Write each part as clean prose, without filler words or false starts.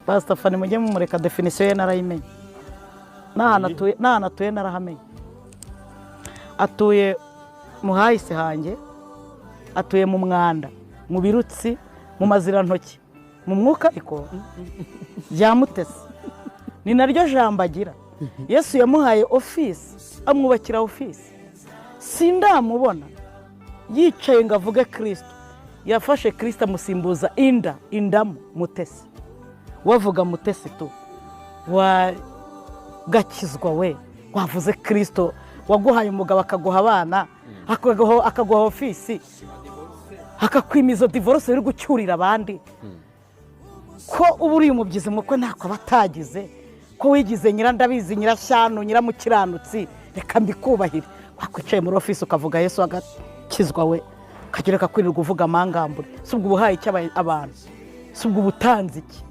Pastor Fani mujye mumureka definition ye narayimenye. Nahana atuye narahamenye. Atuye mu hahise hanjye, atuye mu mwanda, mu birutsi, mu mazirantoki, mu mwuka ariko byamutese. Ni naryo jambo agira. Yesu yamuhaye office, amwubakira office. Sindamubona yicaye ngo avuge Kristo. Yafashe Kristo amusimbuza indamu Mutesi. Wavuga Mutesi tu. Gakizwa we. Wavuze Kristo, waguhaye umugabo akaguha abana, akaguha office. Akakwimiza divorce uri gucyurira abandi. Ko ubu uri umubyizi mukwe ntako batagize. Ko wigize nyirandabizi nyirashyano nyiramukiranutsi reka mbikubahire. Wakwicaye muri office ukavuga Yesu agakizwa we. Kagireka kwirirwa uvuga amangambure. Subwo ubuhaye cy'abantu abantu. Subwo ubutanzi iki.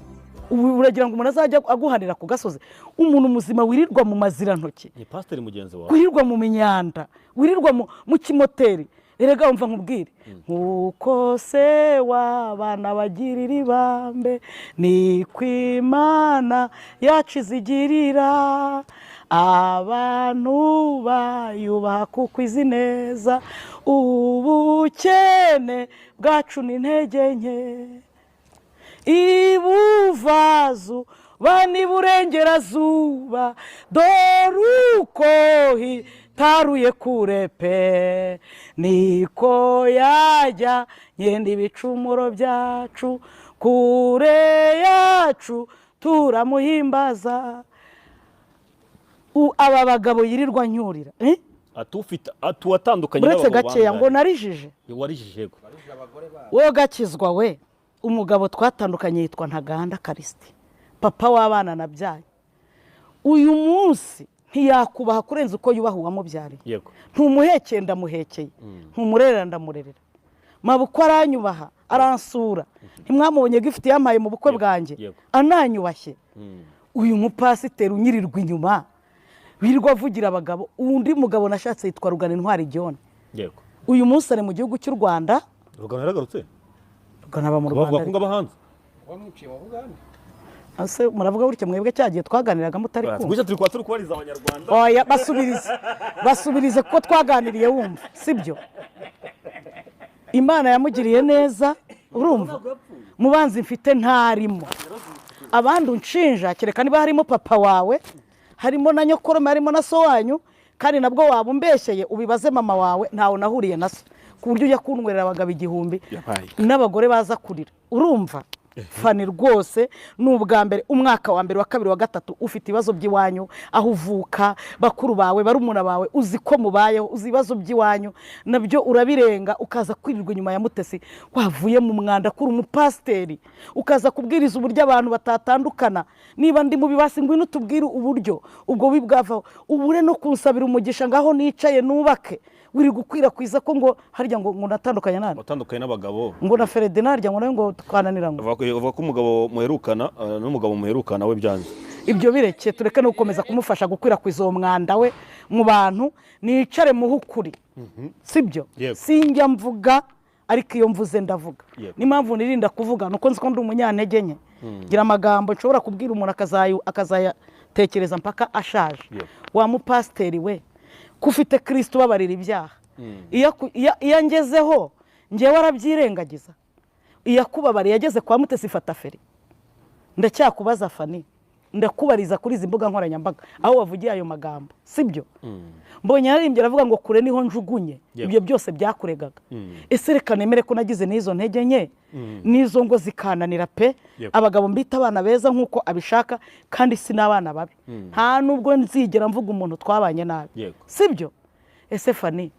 Ubu uragira ngo umuntu azajya aguhanira ku gasozi. Umuntu muzima wirirwa mu mazirantoki. Ni pastor mugenzi wawe. Wirirwa mu minyanda, wirirwa mu kimoteri. Erega umva nkubwire. Nkuko se w'abana bagirira ibambe ni kwimana yacizigirira abantu bayubaha kuko izi neza ubukene bwacu ni intege nke ibuvazu bani burengerazuba doruko taruye kurepe niko yajya yenda ibicumuro byacu kure yacu turamuhimbaza. Aba bagabo yirirwa nyurira atandukanye n'abagabo gakeya ngo narijije warijijego we Gakizwa we. Umugabo twatandukanye yitwa Ntaganda Karisiti, papa w'abana nabyaye. Uyu munsi ntiyakubaha kurenza uko yubaha uwamubyariye. Yego. Ntumuhekeye ndamuhekeye, ntumurerera ndamurerera. Mabukwe aranyubaha aransura. Ntimwamubonye gifite yamaye mu bukwe bwanjye ananyubashye. Uyu mupasiteri unyirirwa inyuma wirirwa avugira abagabo. Undi mugabo nashatse yitwa Rugana Intwari John. Yego. Uyu munsi ari mu gihugu cy'u Rwanda. Rugana yaragarutse? Rugana aba mu Rwanda. Bavuga ko ngabahanze. Wamwiciye mu Buganda. Ase muravuga gutya mwebwe cyagiye twaganiraga mutari kumva. Gusa turi kubariza abanyarwanda. Oya basubirize kuko twaganiriye wumva sibyo. Imana yamugiriye neza urumva. Mubanzi mfite ntarimo. Abandi unshinja kereka niba harimo papa wawe, harimo na nyokorome, harimo na so wanyu, kandi nabwo wabumbesheye ubibaze mama wawe ntawo nahuriye na so. Ku buryo ujya kunwerera abagabo igihumbi n'abagore baza kurira. Urumva? Fani rwose n'ubwa mbere umwaka wa mbere wa kabiri wa gatatu ufite ibibazo by'iwanyu aho uvuka bakuru bawe barumuna bawe uzi ko mubayeho uzi ibibazo by'iwanyu nabyo urabirenga ukaza kwirirwa inyuma ya Mutesi wavuye mu mwanda kuri umupasiteri ukaza kubwiriza uburyo abantu batatandukana. Niba ndi mu bibasi ngwino tubwire uburyo ubwo bibwavaho ubure no kunsabira umugisha ngaho nicaye nubake. Wiri gukwirakwiza ko ngo harya ngo natandukanye nani batandukanye n'abagabo ngo na Ferdinand harya ngo twananira ngo bavuga ko umugabo muherukana n'umugabo muherukana we byanze. Ibyo bireke tureke no gukomeza kumufasha gukwirakwiza uwo mwanda we mu bantu nicare muhukuri. Sibyo sinjya mvuga ariko iyo mvuze ndavuga. N'impamvu nirinda kuvuga nuko nzi ko ndi umunyantege nke. Gira amagambo nshobora kubwira umuntu akazayatekereza mpaka ashaje. Wa mupasiteri we kufite Kristo babarira ibyaha. Iyo ngezeho ngewe arabyirengagiza. Iyo kubabariye yageze kwa Mutesi fata feri. Ndacyakubaza Fani. Ndakubariza kuri izi mbuga nkoranyambaga aho wavugiye ayo magambo. Sibyo? Mbonye yaririmbye aravuga ngo kure niho njugunye. Ibyo byose byakuregaga. Ese reka nemere ko nagize n'izo ntege nke. Nizo ngo zikananira pe. Abagabo mbita abana beza nkuko abishaka kandi si n'abana babi. Nta nubwo nzigera mvuga umuntu twabanye nabi. Sibyo? Ese Fani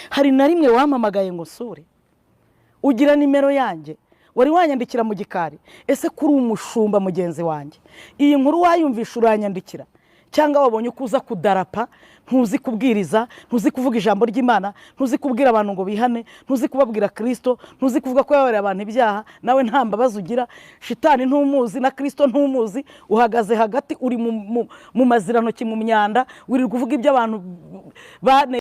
hari na rimwe wamamagaye ngo sure ugira nimero yanjye wari wanyandikira mu gikari. Ese kuri umushumba mugenzi wanjye iyi nkuru wayumvisha uranyandikira cyangwa wabonye kuza kudarapa ntuzi kubwiriza ntuzi kuvuga ijambo ry'Imana ntuzi kubwira abantu ngo bihane ntuzi kubabwira Kristo ntuzi kuvuga ko yabarira abantu ibyaha nawe nta mbabazi ugira. Shitani ntumuzi na Kristo ntumuzi uhagaze hagati uri mu mazirantoki mu myanda wirirwa uvuga ibyo abantu bane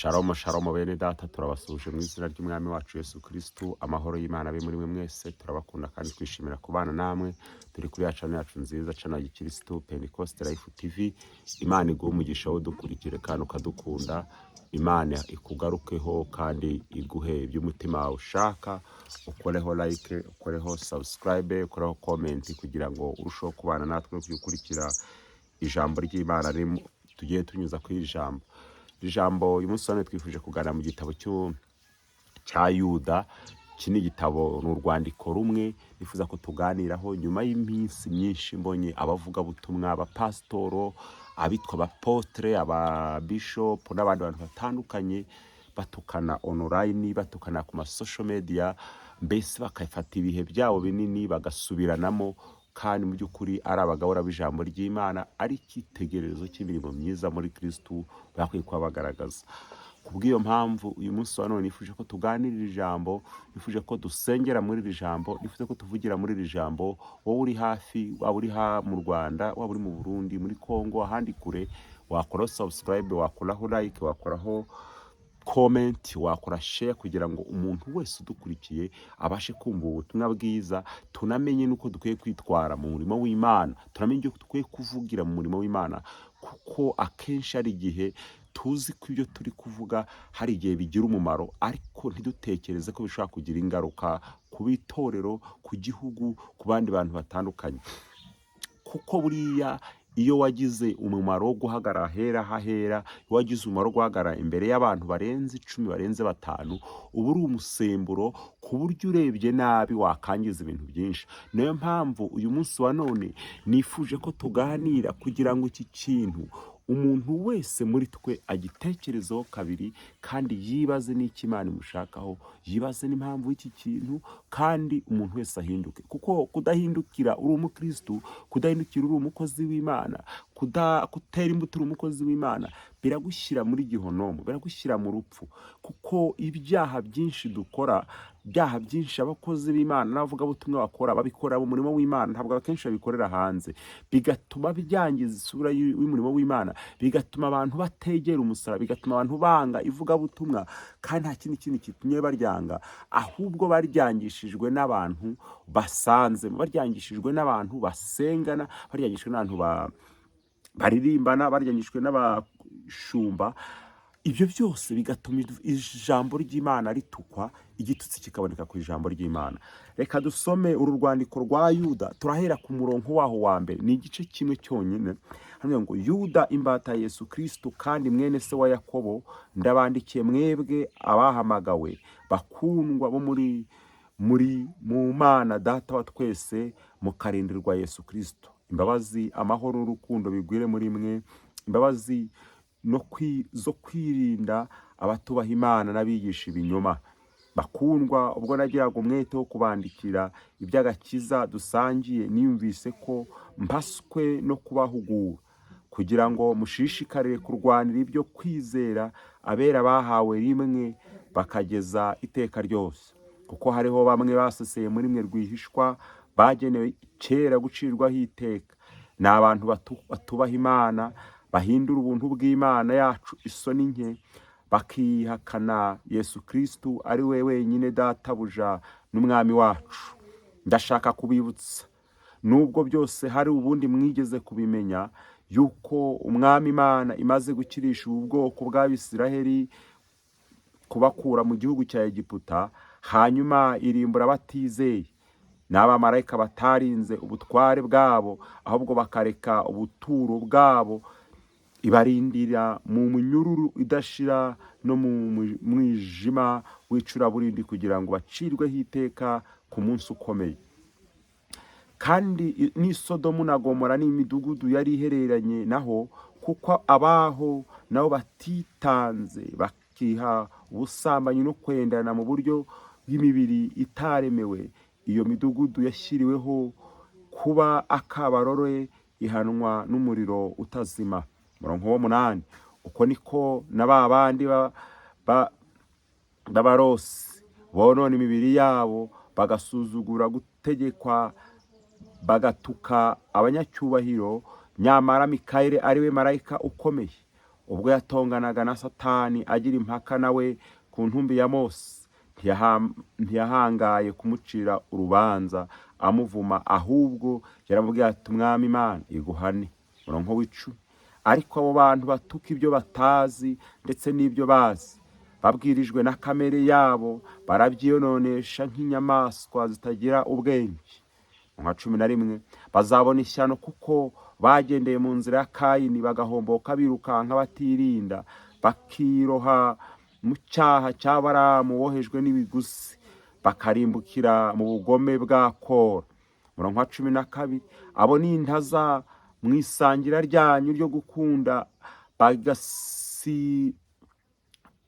Shalom shalom bene data, turabasuje mu izina ry'umwami wacu Yesu Kristo. Amahoro y'Imana abe muri mwe mwese, turabakunda kandi twishimira kubana namwe. Turi kuri ya channel yacu nziza, channel ya Kristo Pentecost Life TV. Imana iguhe umugisha wo dukurikire kandi ukadukunda. Imana ikugarukeho kandi iguhe iby'umutima ushaka. Ukoreho like, ukoreho subscribe, ukoreho comment kugira ngo urusheho kubana natwe no kukurikira ijambo ry'Imana tugiye tunyuza ku ijambo. Ijambo uyu munsi hano twifuje kuganira mu gitabo cya Yuda. Iki ni igitabo, ni urwandiko rumwe nifuza ko tuganiraho nyuma y'iminsi myinshi mbonye abavuga butumwa, abapasitoro, abitwa abapotre, ababishop n'abandi bantu batandukanye batukana online, batukana ku social media, mbese bakafata ibihe byabo binini bagasubiranamo, kandi mu by'ukuri ari abagabura b'ijambo ry'Imana, ari icyitegererezo cy'imirimo myiza muri Kristo bakwiye kuba bagaragaza. Kubw'iyo mpamvu uyu munsi wa none nifuje ko tuganirira ijambo, nifuje ko dusengera muri iri jambo, nifuje ko tuvugira muri iri jambo. Wowe uri hafi, waba uri mu Rwanda, waba uri mu Burundi, muri Kongo, ahandi kure, wakoraho subscribe, wakoraho like, wakoraho comment, wakora share kugira ngo umuntu wese udukurikiye abashe kumva ubutumwa bwiza. Tunamenye nuko dukwiye kwitwara mu murimo w'Imana, tunamenye uko dukwiye kuvugira mu murimo w'Imana, kuko akenshi ari igihe tuzi ko ibyo turi kuvuga hari igihe bigira umumaro, ariko ntidutekereze ko bishobora kugira ingaruka ku bitorero, ku gihugu, ku bandi bantu batandukanye. Kuko buriya iyo wagize umumaro wo guhagarara hera hahera, iyo wagize umumaro wo guhagarara imbere y'abantu barenze 10, barenze 5, uba uri umusemburo ku buryo urebye nabi wakangiza ibintu byinshi. Niyo mpamvu uyu munsi wa none nifuje ko tuganira kugira ngo iki kintu umuntu wese muri twe agitekerezaho kabiri, kandi yibaze n'icyo Imana imushakaho, yibaze n'impamvu y'iki kintu, kandi umuntu wese ahinduke. Kuko kudahindukira uri umukristo, kudahindukira uri umukozi w'Imana, kutera imbuto uri umukozi w'Imana, biragushyira muri gihonomo, biragushyira mu rupfu. Kuko ibyaha byinshi dukora, byaha byinshi abakozi b'Imana n'abavuga butumwa bakora, babikora mu murimo w'Imana, ntabwo akenshi babikorera hanze, bigatuma byangiza isura y'umurimo w'Imana, bigatuma abantu bategera umusaraba, bigatuma abantu banga ivuga butumwa, kandi nta kindi kitumye baryanga, ahubwo baryangishijwe n'abantu basanze, baryangishijwe n'abantu basengana, baryangishijwe n'abantu baririmbana, baryangishijwe n'abashumba. Ibyo byose bigatuma ijambo ry'Imana ritukwa, igitutsi kikaboneka ku ijambo ry'Imana. Reka dusome uru rwandiko rwa Yuda, turahera ku murongo waho wa mbere, ni igice kimwe cyonyine. Hano ngo Yuda imbata Yesu Kristo kandi mwene se wa Yakobo, ndabandikiye mwebwe abahamagawe bakundwa bo mu Mana Data wa twese, mukarindirwa Yesu Kristo. Imbabazi, amahoro n'urukundo bigwire muri mwe, imbabazi zo kwirinda abatubaha Imana n'abigisha ibinyoma. Bakundwa, ubwo nagiraga umwete wo kubandikira iby'agakiza dusangiye, niyumvise ko mpaswe no kubahugura kugira ngo mushishikarire kurwanira ibyo kwizera abera bahawe rimwe bakageza iteka ryose. Kuko hariho bamwe baseseye muri mwe rwihishwa, bagenewe kera gucirwaho iteka. Ni abantu batubaha Imana, bahindura ubuntu bw'Imana yacu isoni nke, bakihakana Yesu Kristo ari we wenyine databuja n'umwami wacu. Ndashaka kubibutsa, nubwo byose hari ubundi mwigeze kubimenya, yuko umwami Imana imaze gukirisha ubu bwoko bw'Abisiraheli kubakura mu gihugu cya Egiputa, hanyuma irimbura batizeye, n'abamarayika batarinze ubutware bwabo, ahubwo bakareka ubuturo bwabo, ibarindira mu munyururu idashira no mu mwijima w'icuraburindi, kugira ngo bacirweho iteka ku munsi ukomeye. Kandi ni Sodomu na Gomora n'imidugudu yari ihereranye naho, kuko abaho nabo batitanze, bakiha ubusambanyi no kwendana mu buryo bw'imibiri itaremewe, iyo midugudu yashyiriweho kuba akabarore, ihanwa n'umuriro utazima. Murongo wa 8, uko niko na babandi b'abarosi bonona imibiri yabo, bagasuzugura gutegekwa, bagatuka abanyacyubahiro, nyamara Mikayeli ari we marayika ukomeye, ubwo yatonganaga na Satani agira impaka nawe ku ntumbi ya Mose, ntiyahangaye kumucira urubanza amuvuma, ahubwo yaramubwiye ati Umwami Imana iguhane. Umurongo w'icumi. Ariko abo bantu batuka ibyo batazi ndetse n'ibyo bazi, babwirijwe na kamere yabo, barabyiyononesha nk'inyamaswa zitagira ubwenge. Mu 11, bazabona ishyano kuko bagendeye mu nzira ya Kayini, bagahomboka birukanka batirinda, bakiroha mu cyaha cya Balamu wohejwe n'ibigusi, bakarimbukira mu bugome bwa Kora. Umurongo wa 12, abo ni intaza mu isangira ryanyu ryo gukunda,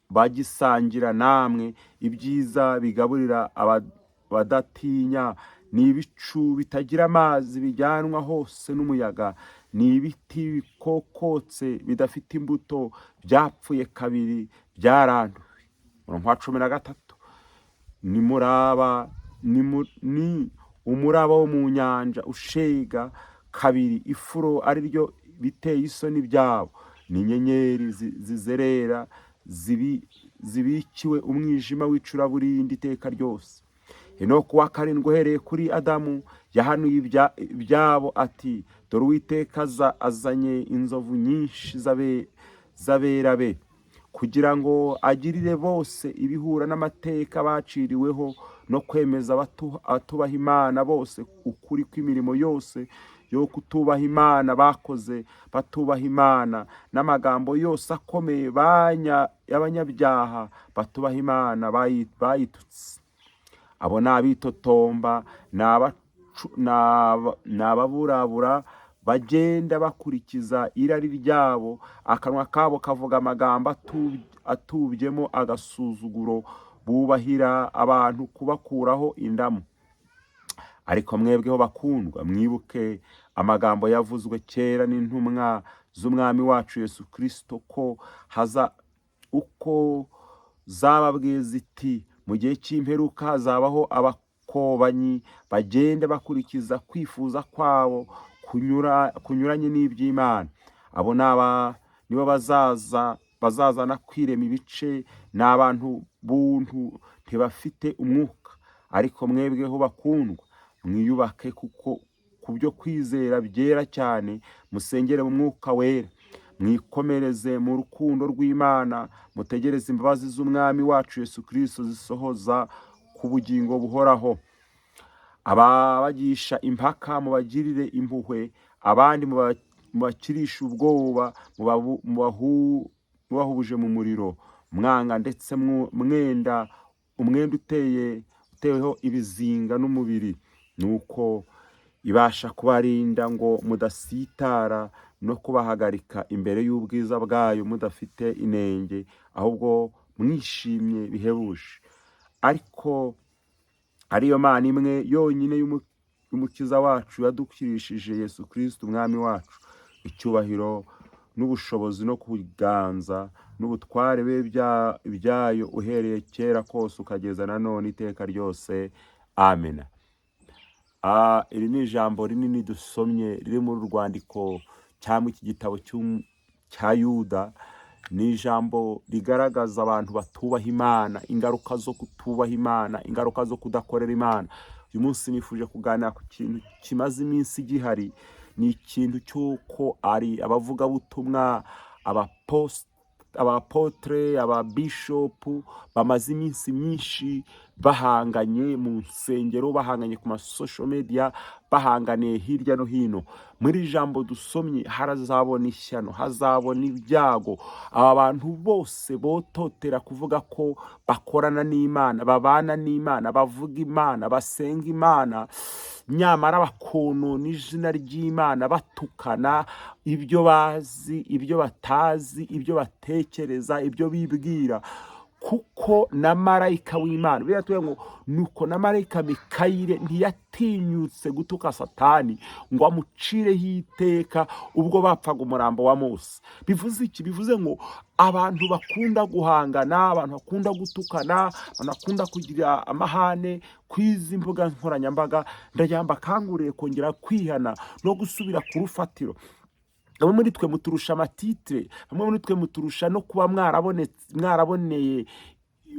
bagisangira namwe ibyiza bigaburira abadatinya. Ni ibicu bitagira amazi bijyanwa hose n'umuyaga, ni ibiti bikokotse bidafite imbuto, byapfuye kabiri byaranduwe. Umurongo wa 13, ni umuraba wo mu nyanja ushega kabiri ifuro, ari ryo biteye isoni byabo. Ni inyenyeri zizerera zibikiwe umwijima w'icuraburindi iteka ryose. Henoko wa 7 uhereye kuri Adamu yahanuye ibyabo ati dore Uwiteka azanye inzovu nyinshi z'abera be, kugira ngo agirire bose ibihura n'amateka baciriweho, no kwemeza atubaha Imana bose ukuri kw'imirimo yose yo kutubaha Imana bakoze, batubaha Imana n'amagambo yose akomeye y'abanyabyaha batubaha Imana bayitutse. Abo ni abitotomba, ni ababurabura, bagenda bakurikiza irari ryabo, akanwa kabo kavuga amagambo atubyemo agasuzuguro, bubahira abantu kubakuraho indamu. Ariko mwebweho bakundwa, mwibuke amagambo yavuzwe kera n'intumwa z'Umwami wacu Yesu Kristo, uko zababwiye ziti mu gihe cy'imperuka hazabaho abakobanyi bagenda bakurikiza kwifuza kwabo kunyuranye n'iby'Imana. Abo nibo bazazana kwirema ibice, n'abantu buntu ntibafite umwuka. Ariko mwebweho bakundwa, mwiyubake kuko kubyo kwizera byera cyane, musengere mu mwuka wera, mwikomereze mu rukundo rw'Imana, mutegereze imbabazi z'Umwami wacu Yesu Kristo zisohoza ku bugingo buhoraho. Ababagisha impaka mubagirire impuhwe, abandi mubakirisha ubwoba, mubahubuje mu muriro, mwanga ndetse umwenda uteweho ibizinga n'umubiri, nuko ibasha kubarinda ngo mudasitara, no kubahagarika imbere y'ubwiza bwayo mudafite inenge, ahubwo mwishimye bihebuje. Ariko ariyo Mana imwe yonyine y'umukiza wacu yadukirishije Yesu Kristo Umwami wacu, icyubahiro n'ubushobozi no kuganza n'ubutware byayo uhereye kera kose ukageza na none iteka ryose. Amen. Iri ni ijambo rinini dusomye riri mu rwandiko cyangwa iki gitabo cya Yuda. Ni ijambo rigaragaza abantu batubaha Imana, ingaruka zo kutubaha Imana, ingaruka zo kudakorera Imana. Uyu munsi nifuje kuganira ku kintu kimaze iminsi gihari, ni ikintu cy'uko ari abavugabutumwa, abapotre, ababishopu bamaze iminsi myinshi bahanganye mu nsengero, bahanganye ku masocial media, bahanganiye hirya no hino. Muri jambo dusomye harazabona ishyano, hazabona ibyago. Aba bantu bose bototera kuvuga ko bakorana n'Imana, babana n'Imana, bavuga Imana, basenga Imana, nyamara bakono n'izina ry'Imana, batukana ibyo bazi, ibyo batazi, ibyo batekereza, ibyo bibwira. Kuko na marayika w'Imana biratuye ngo nuko na marayika Mikayire ntiyatinyutse gutuka Satani ngo amucireho iteka ubwo bapfaga umurambo wa Mose. Bivuze iki? Bivuze ngo abantu bakunda guhangana, abantu bakunda gutukana, abantu bakunda kugira amahane kwizi mbuga nkoranyambaga, ndayamba kanguriye kongera kwihana no gusubira ku rufatiro. bamwe muri twe muturusha amatitire, bamwe muri twe muturusha no kuba mwaraboneye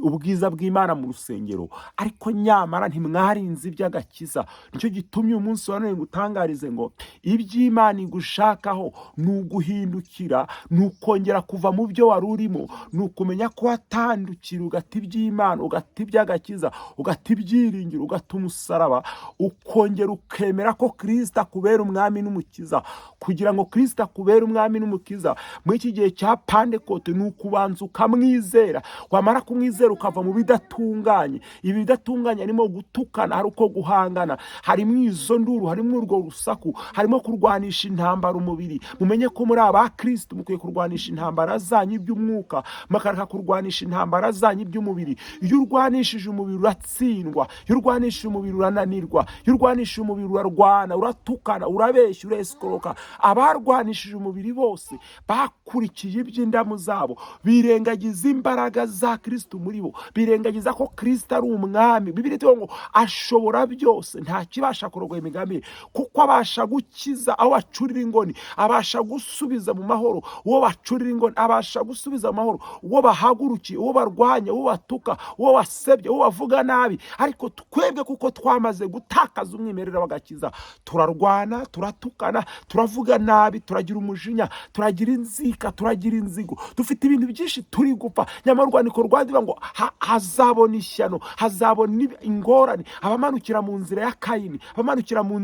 ubwiza bw'Imana mu rusengero, ariko nyamara ntimwarinze iby'agakiza. Nicyo gitumye uyu munsi wa none ngutangarize ngo iby'Imana igushakaho ni uguhindukira, ni ukongera kuva mu byo wari urimo, ni ukumenya ko watandukira ugata iby'Imana, ugata iby'agakiza, ugata ibyiringiro, ugata umusaraba, ukongera ukemera ko Kristo akubera umwami n'umukiza. Kugira ngo Kristo akubere umwami n'umukiza muri iki gihe cya Pentekote ni ukubanza ukamwizera, wamara kumwizera ukava mu bidatunganye. Ibi bidatunganye harimo gutukana, hari uko guhangana, harimo izo nduru, harimo urwo rusaku, harimo kurwanisha intambara umubiri. Mumenye ko muri aba Kristo mukwiye kurwanisha intambara zanyu iby'umwuka, mukareka kurwanisha intambara zanyu iby'umubiri. Iyo urwanishije umubiri uratsindwa, iyo urwanishije umubiri urananirwa, iyo urwanishije umubiri urarwana, uratukana, urabeshya, uresikoroka. Abarwanishije umubiri bose bakurikiye iby'indamu zabo, birengagiza imbaraga za Kristo muri bo, birengagiza ko Kristo ari umwami. Bibiliya ivuga ngo ashobora byose, nta kibasha kurogoya imigambi ye, kuko abasha gukiza aho bacurira ingoni, abasha gusubiza mu mahoro uwo bacurira ingoni, abasha gusubiza mu mahoro uwo bahagurukiye, uwo barwanya, uwo batuka, uwo basebye, uwo bavuga nabi. Ariko twebwe kuko twamaze gutakaza umwimerere w'agakiza, turarwana, turatukana, turavuga nabi, turagira umujinya, turagira inzika, turagira inzigo, dufite ibintu byinshi turi gupfa. Nyamara urwandiko rwandiba ngo hazabona ishyano, hazabona ingorane abamanukira mu nzira ya Kayini, abamanukira mu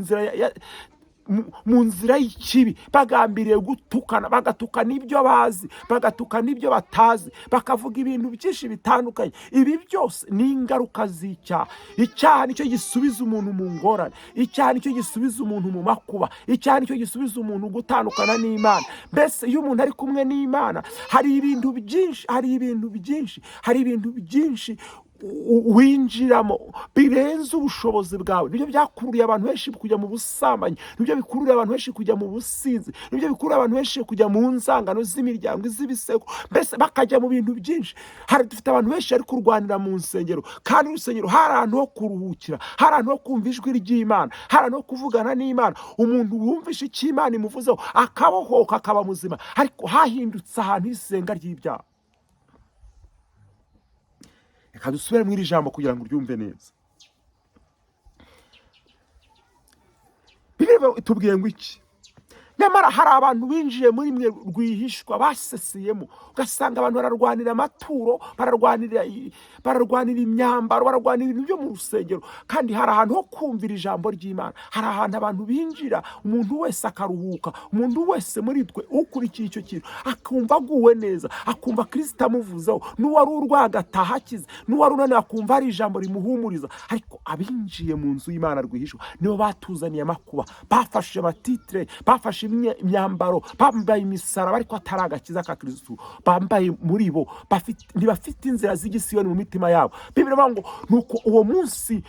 nzira y'ikibi, bagambiriye gutukana, bagatukana ibyo bazi, bagatukana ibyo batazi, bakavuga ibintu byinshi bitandukanye. Ibi byose ni ingaruka z'icyaha. Icyaha nicyo gisubiza umuntu mu ngorane, icyaha nicyo gisubiza umuntu mu makuba, icyaha nicyo gisubiza umuntu gutandukana n'Imana. Mbese iyo umuntu ari kumwe n'Imana hari ibintu byinshi winjiramo birenze ubushobozi bwawe. Nibyo byakururiye abantu benshi kujya mu busambanyi, nibyo bikururiye abantu benshi kujya mu businzi, nibyo bikururiye abantu benshi kujya mu nzangano z'imiryango, iz'ibiseko, mbese bakajya mu bintu byinshi. Dufite abantu benshi bari kurwanira mu nsengero, kandi urusengero hari ahantu ho kuruhukira, hari ahantu ho kumva ijwi ry'Imana, hari ahantu ho kuvugana n'Imana. Umuntu wumvishe icyo Imana imuvuzeho akabohoka, akaba muzima. Ariko hahindutse ahantu h'isenga ry'ibyaha. Reka dusubire mu iri jambo kugira ngo uryumve neza. Bibiliya itubwiye ngo iki? Nyamara hari abantu binjiye muri mwe rwihishwa, baseseyemo. Ugasanga abantu bararwanira amaturo, bararwanira imyambaro, bararwanira ibintu byo mu rusengero, kandi hari ahantu ho kumvira ijambo ry'Imana. Hari ahantu abantu binjira, umuntu wese akaruhuka, umuntu wese muri twe ukurikiye icyo kintu akumva aguwe neza, akumva Kristo amuvuzeho. N'uwari urwaye agataha akize, n'uwari unaniwe akumva hari ijambo rimuhumuriza. Ariko abinjiye mu nzu y'Imana rwihishwa nibo batuzaniye amakuba, bafashe amatitire, bafashe imyambaro, bambaye imisaraba, ariko atari agakiza ka Kristo bambaye muri bo. Ntibafite inzira z'igisiyoni mu mitima yabo. Bibiliya ivuga ngo nuko uwo munsi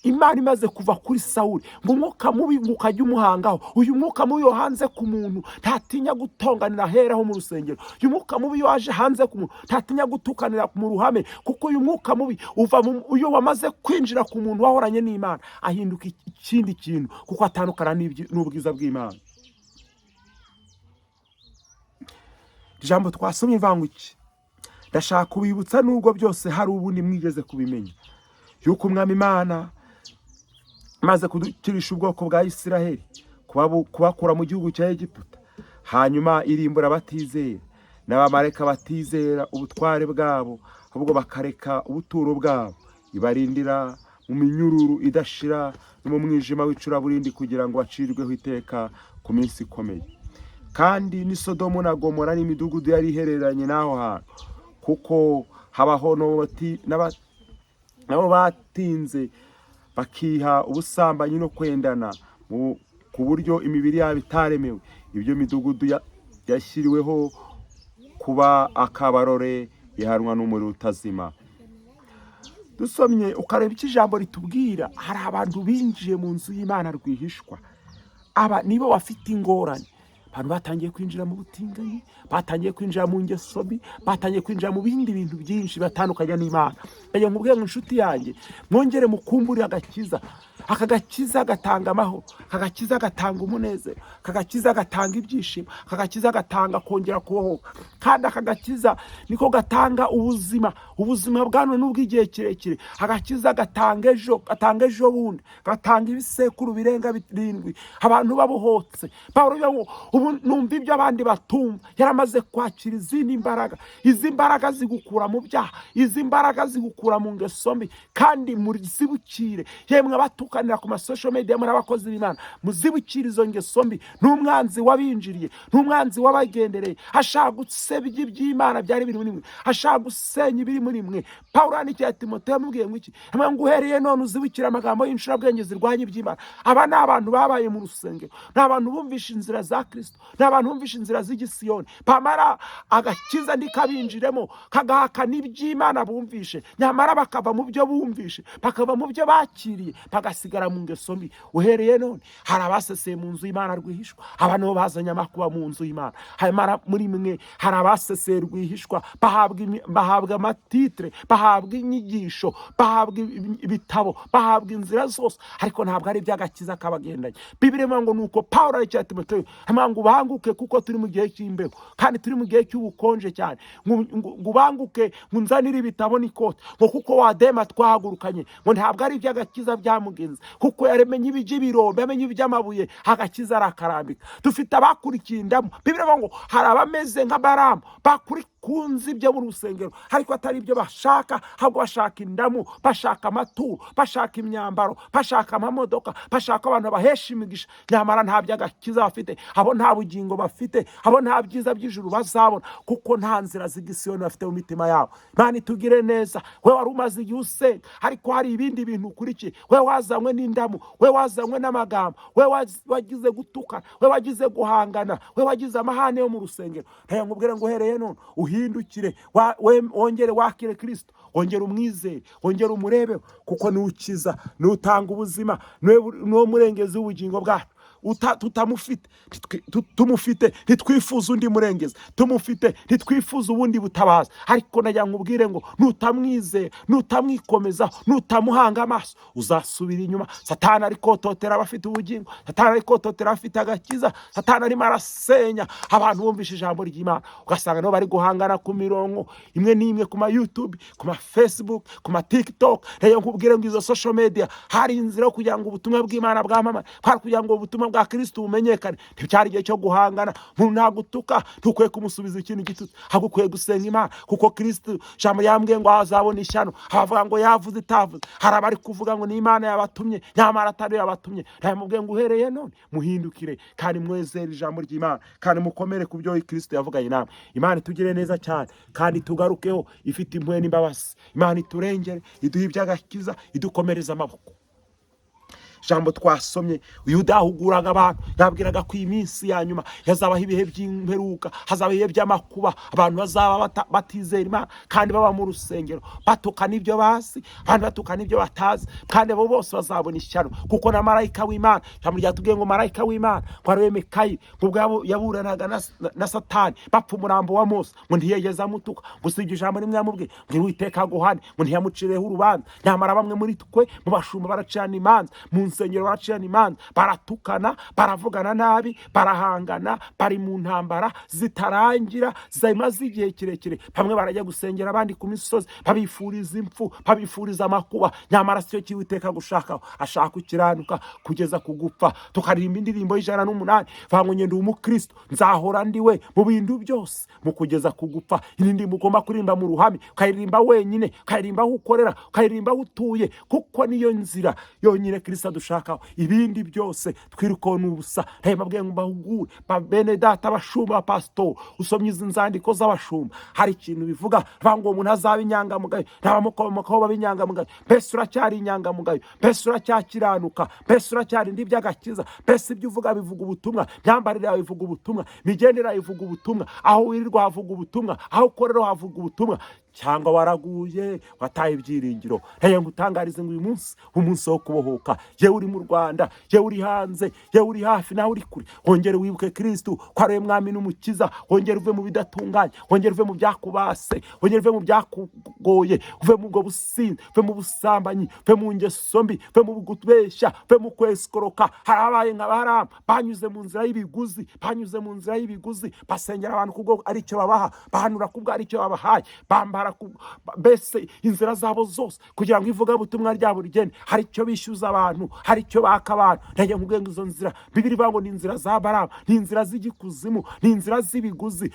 Imana imaze kuva kuri Sawuli, ngo umwuka mubi ukajya umuhangaho. Uyu mwuka mubi yo hanze ku muntu ntatinya gutonganira aheraho mu rusengero. Uyu mwuka mubi yo aje hanze ku muntu ntatinya gutukanira mu ruhame, kuko uyu mwuka mubi uva iyo wamaze kwinjira ku muntu wahoranye n'Imana, ahinduka ikindi kintu, kuko atandukana n'ubwiza bw'Imana. Ijambo twasomye ivangu iki? Ndashaka kubibutsa nubwo byose hari ubundi mwigeze kubimenya, yuko umwami Imana maze kudukirisha ubwoko bwa Isiraheli, kubakura mu gihugu cya Egiputa, hanyuma irimbura batizera n'abamarayika batizera ubutware bwabo, ahubwo bakareka ubuturo bwabo, ibarindira mu minyururu idashira no mu mwijima w'icuraburindi, kugira ngo bacirweho iteka ku minsi ikomeye. Kandi ni Sodomu na Gomora n'imidugudu yari ihereranye n'aho hantu, kuko habaho nabo batinze bakiha ubusambanyi no kwendana ku buryo imibiri yabo itaremewe. Ibyo midugudu yashyiriweho kuba akabarore, ihanwa n'umuriro utazima. Dusomye ukareba iki ijambo ritubwira, hari abantu binjiye mu nzu y'Imana rwihishwa. Aba nibo bafite ingorane. Abantu batangiye kwinjira mu butinganyi, batangiye kwinjira mu ngeso mbi, batangiye kwinjira mu bindi bintu byinshi batandukanye n'Imana. Nkubwiye ngo inshuti yanjye, mwongere mukumbure agakiza. aka gakiza gatanga amahoro, aka gakiza gatanga umunezero, aka gakiza gatanga ibyishimo, aka gakiza gatanga kongera kubohoka, kandi aka gakiza niko gatanga ubuzima bwa none n'ubw'igihe kirekire. Agakiza gatanga ejo bundi, gatanga ibisekuru birenga 7 abantu babohotse. Pawulo ngo ubu numva ibyo abandi batumva, yaramaze kwakira izindi mbaraga. Izi mbaraga zigukura mu byaha, izi mbaraga zigukura mu ngeso mbi, kandi muzibukire. Yemwe abatukanira ku social media muri abakozi b'Imana, muzibukire izo ngeso mbi. N'umwanzi wabinjiriye, n'umwanzi wabagendereye, ashaka gusebya iby'Imana byari biri muri mwe, ashaka gusenya ibiri muri mwe. Pawulo yandikiye Timoteyo amubwiye ngo iki? Ngo uhereye none uzibukire amagambo y'incurabwenge zirwanya iby'Imana. Aba ni abantu babaye mu rusengero, ni abantu bumvisha inzira za Kristo, ni abantu bumvisha inzira z'igisiyoni. Pamara agakiza ndikabinjiremo, kagahaka n'iby'Imana bumvishe, nyamara bakava mu byo bumvishe, bakava mu byo bakiriye, bagasigara mu ngeso mbi. Uhereye none hari abaseseye mu nzu y'Imana rwihishwa, abantu bo bazanye amakuba mu nzu y'Imana. Hanyuma muri mwe hari abaseseye rwihishwa, bahabwa amatitre, bahabwa inyigisho, bahabwa ibitabo, bahabwa inzira zose, ariko ntabwo ari iby'agakiza kabagendanye. Bibiliya ivuga ngo nuko Pawulo yandikiye Timoteyo ngo ubanguke kuko turi mu gihe cy'imbeho, kandi turi mu gihe cy'ubukonje cyane. Ngo ubanguke, ngo unzanire ibitabo n'ikoti, ngo kuko wadema twahagurukanye, ngo ntabwo ari iby'agakiza byamugenze, kuko yaramenye iby'ibirombe, yamenye iby'amabuye, agakiza arakarambika. Dufite abakurikiye indamu. Bibiliya ivuga ngo hari abameze nka Baramu, kunzi ibyo mu rusengero, ariko atari ibyo bashaka, ahubwo bashaka indamu, bashaka amaturo, bashaka imyambaro, bashaka amamodoka, bashaka abantu bahesha imigisha, nyamara nta by'agakiza bafite. Abo nta bugingo bafite, abo nta byiza by'ijuru bazabona, kuko nta nzira z'igisiyoni bafite mu mitima yabo. Imana itugire neza. We wari umaze igihe usenga, ariko hari ibindi bintu ukurikiye. We wazanywe n'indamu, we wazanywe n'amagambo, we wagize gutukana, we wagize guhangana, we wagize amahane yo mu rusengero. Ntayo nkubwire ngo uhereye none uhindukire, wongere wakire Kristo, wongere umwizere, wongere umurebeho, kuko nukiza, nutanga ubuzima, no murengezi w'ubugingo bwacu. Tutamufite, tumufite ntitwifuza undi murengezi, tumufite ntitwifuza ubundi butabaza. Ariko najya nkubwire ngo nutamwizera, nutamwikomeza, nutamuhanga amaso, uzasubira inyuma. Satani ari kototera abafite ubugingo, Satani ari kototera abafite agakiza, Satani arimo arasenya abantu bumvisha ijambo ry'Imana. Ugasanga nabo bari guhangana ku mirongo imwe n'imwe, ku ma YouTube, ku ma Facebook, ku ma TikTok. Najya nkubwire ngo izo social media hari inzira yo kugira ngo ubutumwa bw'Imana bwamamare, hari kugira ngo ubutumwa bwa Kristo bumenyekane. Ntibyari igihe cyo guhangana. Umuntu nagutuka ntukwiye kumusubiza ikintu gitutse, ahubwo ukwiye gusenga Imana, kuko Kristo jambo yambwiye ngo azabona ishyano. Abavuga ngo yavuze itavuze, hari abari kuvuga ngo ni Imana yabatumye, nyamara atari yabatumye. Ndamubwiye ngo uhereye none muhindukire, kandi mwezere ijambo ry'Imana, kandi mukomere ku byo Kristo yavuganye namwe. Imana itugire neza cyane, kandi tugarukeho ifite impuhwe n'imbabazi. Imana iturengere, iduhe iby'agakiza, idukomereza amaboko. Jambo twasomye, Yuda ahuguraga abantu, yabwiraga ko iminsi ya nyuma yazabaho ibihe by'imperuka, hazabaho ibihe by'amakuba, abantu bazaba batizera Imana, kandi baba mu rusengero batuka n'ibyo bazi, abantu batuka n'ibyo batazi, kandi abo bose bazabona ishyano. Kuko na marayika w'Imana, jambo ryatubwiye ngo marayika w'Imana ngo ariwe Mikayeli, ngo yaburanaga na Satani bapfa umurambo wa Mose, ngo ntiyigeze amutuka. Gusa iryo jambo rimwe yamubwiye ngo Uwiteka aguhane, ngo ntiyamucireho urubanza. Nyamara bamwe muri twe mu bashumba baracirana imanza, mu nsengero baracirana imanza, baratukana, baravugana nabi, barahangana, bari mu ntambara zitarangira, zimaze igihe kirekire. Bamwe barajya gusengera abandi ku misozi, babifuriza impfu, babifuriza amakuba, nyamara siyo Uwiteka gushakaho. Ashaka ukiranuka kugeza ku gupfa. Tukaririmba indirimbo y'108, vuga ngo ndi umukristo, nzahora ndiwe mu bintu byose, mu kugeza ku gupfa. Indi mugomba kuririmba mu ruhame, ukaririmba wenyine, ukaririmba aho ukorera, ukaririmba aho utuye, kuko niyo nzira yonyine Kristo dushakaho. Ibindi byose twiruko n'ubusa. Mbabwiye ngo mbahugure bene data, abashumba, pastor, usomye izi nzandiko z'abashumba, hari ikintu bivuga, vuga ngo umuntu azaba inyangamugayo, ntabamukomokaho babinyangamugayo. Mbese uracyari inyangamugayo? Mbese uracyakiranuka? Mbese uracyari ndi by'agakiza? Mbese ibyo uvuga bivuga ubutumwa? Myambarire yawe ivuga ubutumwa? Migendera ivuga ubutumwa? Aho wirirwa havuga ubutumwa? Aho ukorera havuga ubutumwa? cyangwa waraguye wataye ibyiringiro, nteye ngutangarize ngo uyu munsi umunsi wo kubohoka. Yewe uri mu Rwanda, yewe uri hanze, yewe uri hafi nawe uri kure, wongere wibuke Kristo ko ari we mwami n'umukiza. Wongere uve mu bidatunganye, wongere uve mu byakubase, wongere uve mu byakugoye, uve mu bwo businzi, uve mu busambanyi, uve mu ngeso mbi, uve mu gutubeshya, uve mu kwesikoroka. Harabaye nka Baramu, banyuze mu nzira y'ibiguzi, banyuze mu nzira y'ibiguzi, basengera abantu kubwo ari cyo babaha, bahanura kubwo ari cyo babahaye, bambara mbese inzira zabo zose kugira ngo ivugabutumwa ryabo rigende. Hari icyo bishyuza abantu, hari icyo baka abantu. Ntege nkubwiye ngo izo nzira Bibiri ivuga ngo ni inzira za Baramu, ni inzira z'igikuzimu, ni inzira z'ibiguzi.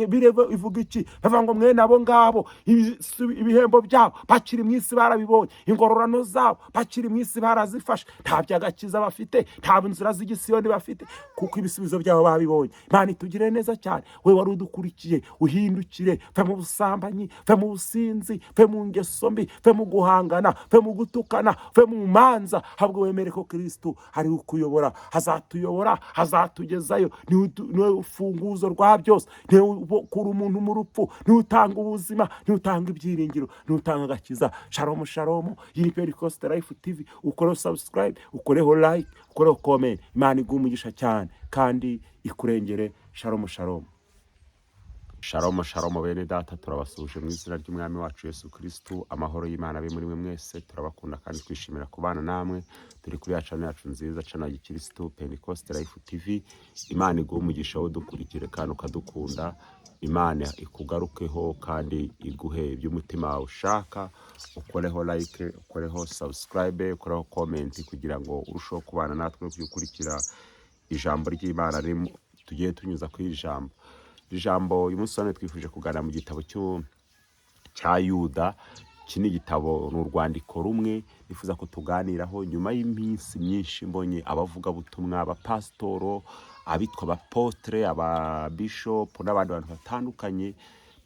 Birebe ivuga iki? Bavuga ngo mwene abo ngabo ibihembo byabo bakiri mu isi barabibonye, ingororano zabo bakiri mu isi barazifashe, nta by'agakiza bafite, nta nzira z'igisiyoni bafite, kuko ibisubizo byabo babibonye. Imana itugire neza cyane. We wari udukurikiye, uhindukire, ve mu busambanyi, ve mu businzi, ve mu ngeso mbi, ve mu guhangana, ve mu gutukana, ve mu manza, ahubwo wemere ko Kristo ari ukuyobora, hazatuyobora, hazatugezayo. Niwe ufunguzo rwa byose, niwe ukura umuntu mu rupfu, niwe utanga ubuzima, niwe utanga ibyiringiro, niwe utanga agakiza. Shalom shalom. Iyi ni Pentecost Life TV. Ukoreho subscribe, ukoreho like, ukoreho comment. Imana iguhe umugisha cyane kandi ikurengere. Shalom shalom. Shalom shalom bene data, turabasuje mu izina ry'umwami wacu Yesu Kristo. Amahoro y'Imana abe muri mwe mwese, turabakunda kandi twishimira kubana namwe. Turi kuri channel yacu nziza, channel ya Kristo Pentecost Life TV. Imana iguhe umugisha wo dukurikire kandi ukadukunda. Imana ikugarukeho kandi iguhe iby'umutima ushaka. Ukoreho like, ukoreho subscribe, ukoreho comment kugira ngo urusheho kubana natwe kuyikurikira ijambo ry'Imana ririmo tugiye tunyuza kuri ijambo. Ijambo uyu munsi twifuje kuganira mu gitabo cya Yuda. Iki ni igitabo, ni urwandiko rumwe nifuza ko tuganiraho nyuma y'iminsi myinshi mbonye abavugabutumwa, abapasitoro, abitwa abapotre, ababishop n'abandi bantu batandukanye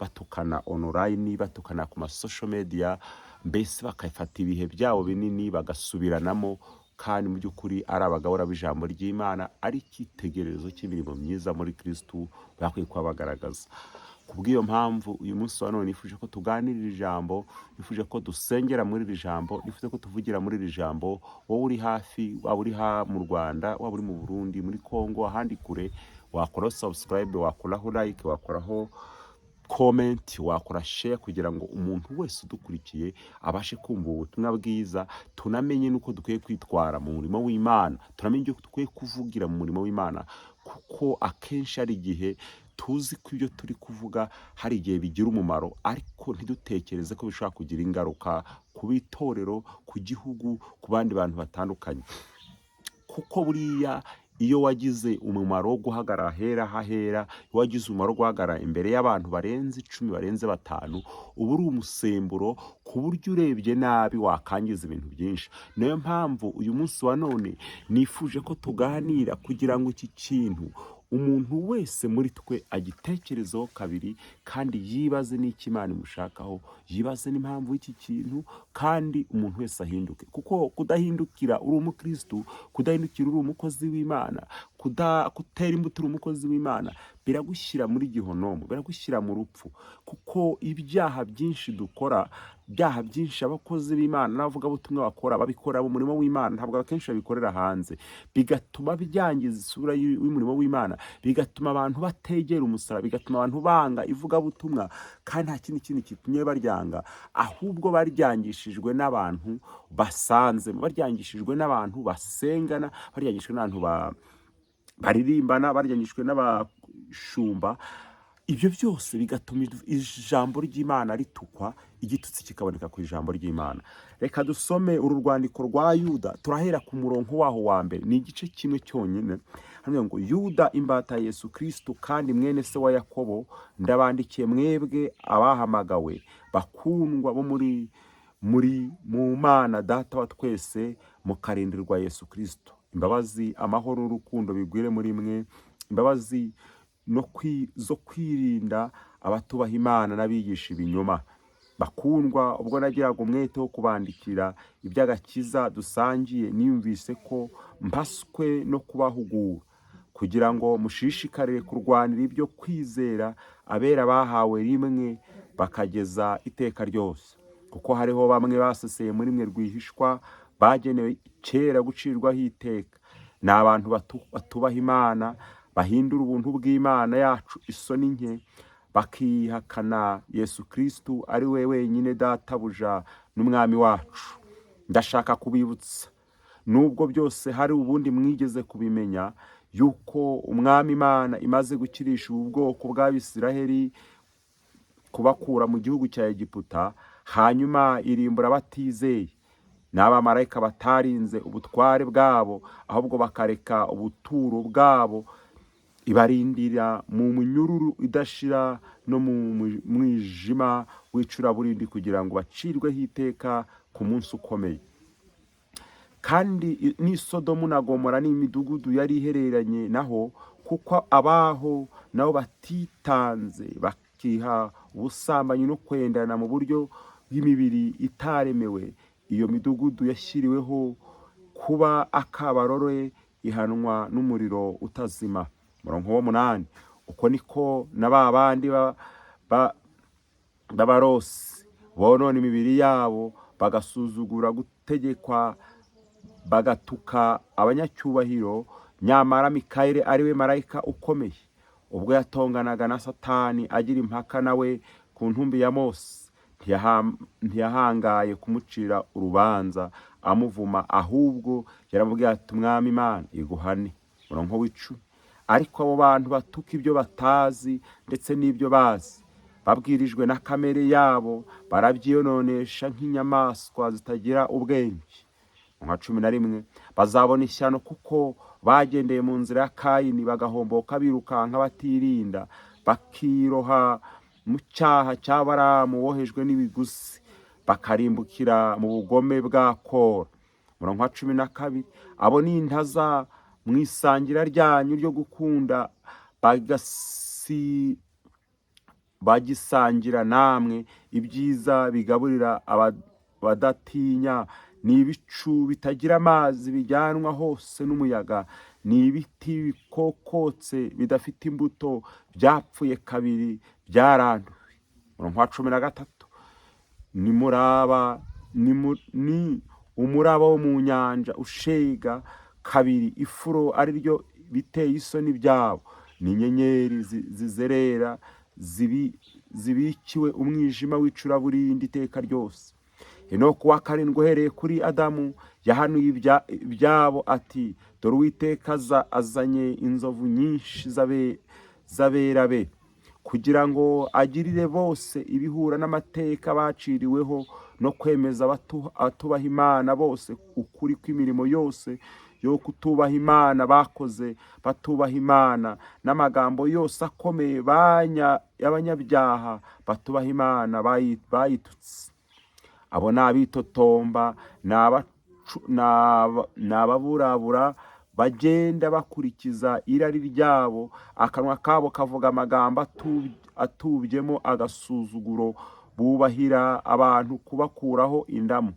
batukana online, batukana ku social media, mbese bakayifata ibihe byabo binini bagasubiranamo, kandi mu by'ukuri ari abagabura b'ijambo ry'Imana, ari icyitegererezo cy'imirimo myiza muri Kristo bakwiye kuba bagaragaza. Kubw'iyo mpamvu uyu munsi wa none nifuje ko tuganirira ijambo, nifuje ko dusengera muri iri jambo, nifuje ko tuvugira muri iri jambo. Wowe uri hafi, waba uri mu Rwanda, waba uri mu Burundi, muri Kongo, ahandi kure, wakora subscribe, wakoraho like, wakoraho comment, wakora share kugira ngo umuntu wese udukurikiye abashe kumva ubutumwa bwiza. Tunamenye nuko dukwiye kwitwara mu murimo w'Imana, tunamenye uko dukwiye kuvugira mu murimo w'Imana, kuko akenshi ari igihe tuzi ko ibyo turi kuvuga hari igihe bigira umumaro, ariko ntidutekereze ko bishobora kugira ingaruka ku bitorero, ku gihugu, ku bandi bantu batandukanye. Kuko buriya iyo wagize umumaro wo guhagarara hera hahera, iyo wagize umumaro wo guhagarara imbere y'abantu barenze 10, barenze 5, uba uri umusemburo ku buryo urebye nabi wakangiza ibintu byinshi. Niyo mpamvu uyu munsi wa none nifuje ko tuganira kugira ngo iki kintu umuntu wese muri twe agitekerezaho kabiri, kandi yibaze n'iki Imana imushakaho, yibaze n'impamvu y'iki kintu, kandi umuntu wese ahinduke. Kuko kudahindukira uri umukristo, kudahindukira uri umukozi w'Imana, kutera imbuto uri umukozi w'Imana, biragushyira muri gihonomo, biragushyira mu rupfu. Kuko ibyaha byinshi dukora, byaha byinshi abakozi b'Imana n'abavugabutumwa bakora, babikora mu murimo w'Imana, ntabwo akenshi babikorera hanze, bigatuma byangiza isura y'umurimo w'Imana, bigatuma abantu bategera umusaraba, bigatuma abantu banga ivugabutumwa, kandi nta kindi kitumye baryanga, ahubwo baryangishijwe n'abantu basanze, baryangishijwe n'abantu basengana, baryangishijwe n'abantu baririmbana, baryangishijwe n'abashumba. Ibyo byose bigatuma ijambo ry'Imana ritukwa, igitutsi kikaboneka ku ijambo ry'Imana. Reka dusome uru rwandiko rwa Yuda, turahera ku murongo waho wa mbere, ni igice kimwe cyonyine. Hano ngo Yuda imbata Yesu Kristo kandi mwene se wa Yakobo, ndabandikiye mwebwe abahamagawe, bakundwa bo mu Mana Data wa twese, mukarindirwa Yesu Kristo. Imbabazi, amahoro, urukundo bigwire muri mwe, imbabazi zo kwirinda abatubaha Imana n'abigisha ibinyoma. Bakundwa, ubwo nagiraga umwete wo kubandikira iby'agakiza dusangiye, niyumvise ko mpaswe no kubahugura, kugira ngo mushishikarire kurwanira ibyo kwizera abera bahawe rimwe bakageza iteka ryose. Kuko hariho bamwe baseseye muri mwe rwihishwa, bagenewe kera gucirwaho iteka. Ni abantu batubaha Imana, bahindura ubuntu bw'Imana yacu isoni nke, bakihakana Yesu Kristo ari we wenyine databuja n'umwami wacu. Ndashaka kubibutsa, nubwo byose hari ubundi mwigeze kubimenya, yuko umwami Imana imaze gukirisha ubu bwoko bw'Abisiraheli kubakura mu gihugu cya Egiputa, hanyuma irimbura batizeye. N'abamarayika batarinze ubutware bwabo, ahubwo bakareka ubuturo bwabo, ibarindira mu munyururu idashira no mu mwijima w'icuraburindi, kugira ngo bacirweho iteka ku munsi ukomeye. Kandi ni Sodomu na Gomora n'imidugudu yari ihereranye naho, kuko abaho nabo batitanze bakiha ubusambanyi no kwendana mu buryo bw'imibiri itaremewe, iyo midugudu yashyiriweho kuba akabarore, ihanwa n'umuriro utazima. Murongo wa 8. Uko niko na ba bandi b'abarosi bonona imibiri yabo, bagasuzugura gutegekwa, bagatuka abanyacyubahiro. Nyamara Mikayeli ari we marayika ukomeye, ubwo yatonganaga na Satani agira impaka nawe ku ntumbi ya Mose, ntiyahangaye kumucira urubanza amuvuma, ahubwo yaramubwiye ati umwami Imana iguhane. Murongo w'10. Ariko abo bantu batuka ibyo batazi ndetse n'ibyo bazi, babwirijwe na kamere yabo, barabyiyononesha nk'inyamaswa zitagira ubwenge. Mu 11. Bazabona ishyano kuko bagendeye mu nzira ya Kayini, bagahomboka birukanka batirinda, bakiroha mu cyaha cya Baramu wohejwe n'ibigusi, bakarimbukira mu bugome bwa Kora. Murongo wa 12. Abo ni intaza mu isangira ryanyu ryo gukunda, bagisangira namwe ibyiza bigaburira abadatinya. Ni ibicu bitagira amazi bijyanwa hose n'umuyaga, ni ibiti bikokotse bidafite imbuto, byapfuye kabiri byaranduwe. Murongo wa 13. Ni umuraba wo mu nyanja ushega kabiri ifuro, ari ryo biteye isoni byabo. Ni inyenyeri zizerera zibikiwe umwijima w'icuraburindi iteka ryose. Henoko wa 7 uhereye kuri Adamu yahanuye ibyabo ati, dore Uwiteka azanye inzovu nyinshi z'abera be, kugira ngo agirire bose ibihura n'amateka baciriweho, no kwemeza abatubaha Imana bose ukuri kw'imirimo yose yo kutubaha Imana bakoze batubaha Imana, n'amagambo yose akomeye y'abanyabyaha batubaha Imana bayitutse. Abo ni abitotomba, ni ababurabura, bagenda bakurikiza irari ryabo. Akanwa kabo kavuga amagambo atubyemo agasuzuguro, bubahira abantu kubakuraho indamu.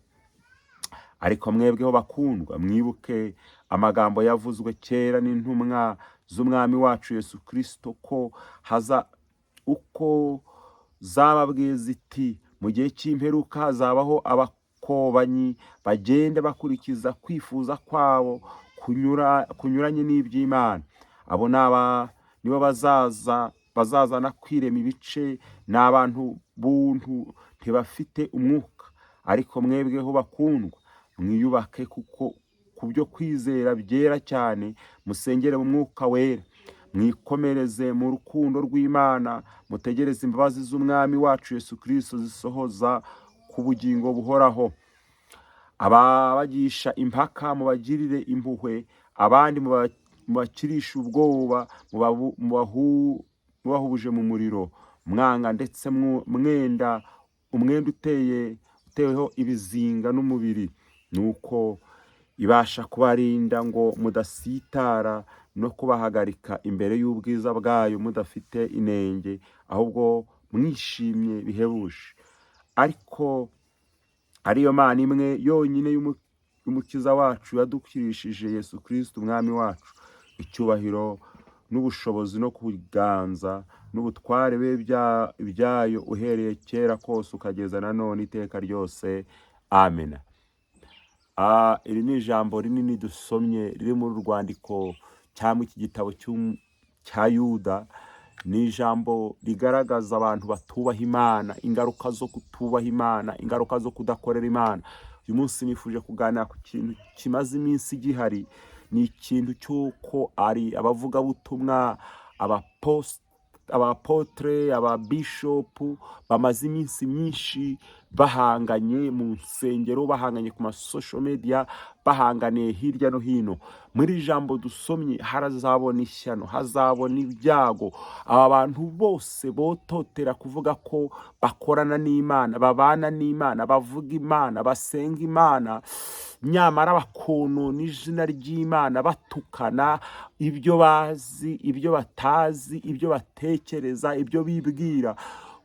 Ariko mwebweho bakundwa, mwibuke amagambo yavuzwe kera n'intumwa z'umwami wacu Yesu Kristo, uko zababwiye ziti, mu gihe cy'imperuka hazabaho abakobanyi, bagenda bakurikiza kwifuza kwabo kunyuranye n'iby'Imana. Abo nibo bazazana kwirema ibice, n'abantu buntu ntibafite umwuka. Ariko mwebweho bakundwa, mwiyubake kuko ku byo kwizera byera cyane, musengere mu mwuka wera, mwikomereze mu rukundo rw'Imana, mutegereze imbabazi z'umwami wacu Yesu Kristo zisohoza ku bugingo buhoraho. Ababagisha impaka mubagirire impuhwe, abandi mubakirisha ubwoba, mubahubuje mu muriro, mwanga ndetse umwenda uteweho ibizinga n'umubiri, nuko ibasha kubarinda ngo mudasitara, no kubahagarika imbere y'ubwiza bwayo mudafite inenge, ahubwo mwishimye bihebuje. Ariko ariyo Mana imwe yonyine y'umukiza wacu yadukirishije Yesu Kristo umwami wacu, icyubahiro n'ubushobozi no kuganza n'ubutware be byayo uhereye kera kose ukageza na none iteka ryose. Amen. Iri ni ijambo rinini dusomye riri muri urwandiko cyangwa iki gitabo cya Yuda. Ni ijambo rigaragaza abantu batubaha Imana, ingaruka zo kutubaha Imana, ingaruka zo kudakorera Imana. Uyu munsi nifuje kuganira ku kintu kimaze iminsi gihari. Ni ikintu cy'uko ari abavugabutumwa, abapotre, ababishopu bamaze iminsi myinshi bahanganye mu nsengero, bahanganye ku masosho media, bahanganiye hirya no hino. Muri ijambo dusomye harazabona ishyano, hazabona ibyago. Aba bantu bose bototera kuvuga ko bakorana n'Imana, babana n'Imana, bavuga Imana, basenga Imana, nyamara bakonona izina ry'Imana, batukana ibyo bazi, ibyo batazi, ibyo batekereza, ibyo bibwira.